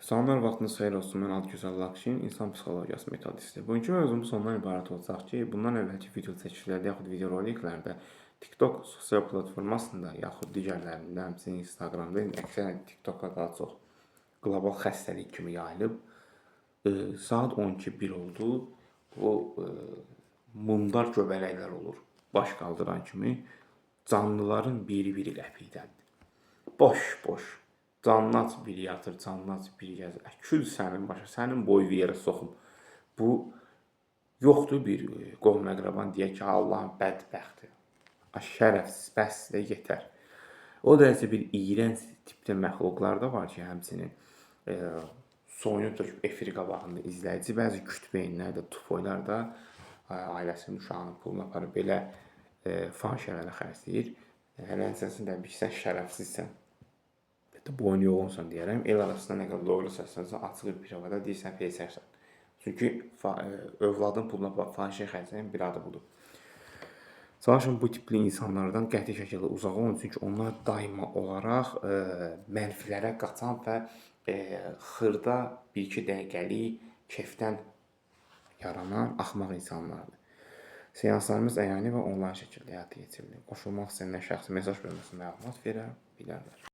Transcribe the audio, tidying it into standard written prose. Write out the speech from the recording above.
Salamlar, vaxtınız xeyir olsun. Mən Adgüzəl Lakşin, insan psixologiyası metodisti. Bugünkü mövzumuz ondan ibarət olacaq ki, bundan əvvəlki video çəkişlərdə yaxud videoroliklərdə TikTok sosial platformasında yaxud digərlərində, həmçinin Instagramda, əksərən TikTokda daha çox qlobal xəstəlik kimi yayılıb. Saat 12:01 oldu. O mundar göbələklər olur. Baş qaldıran kimi canlıların biri qəpikdəndir. Boş. Canını aç, biri yatır, canını aç, biri gəzir. Kül sənin başa, sənin boy bir yerə soxum. Bu yoxdur bir qohum əqraban deyək ki, Allahın bədbəxti. Şərəfsiz, bəs də yetər. O dərəcə bir iyrənc tipdə məxluqlar da var ki, həmçinin soyunub töküb efir qabağında izləyici, bəzi kütbeyinlər də, tufoylar da ailəsinin uşağının pulunu aparıb belə fahişələrə xərcləyir. Hələnsəsin də bir sən şərəfsizsən. Boyun yoğunsan deyərəm. El arasında nə qədər doğru səslənsən, açıq bir havada deyirsən, peysərsən. Çünki övladın puluna fahişə xərcləyən bir adı budur. Çalışın bu tipli insanlardan qəti şəkildə uzaq olun. Çünki onlar daima olaraq mənfilərə qaçan və xırda 1-2 dəqiqəlik kefdən yaranan axmaq insanlardır. Seanslarımız əyani və onlayn şəkildə həyata keçirilir. Qoşulmaq istəyənlər şəxsi mesaj bölməsində məlumat verə bilərlər.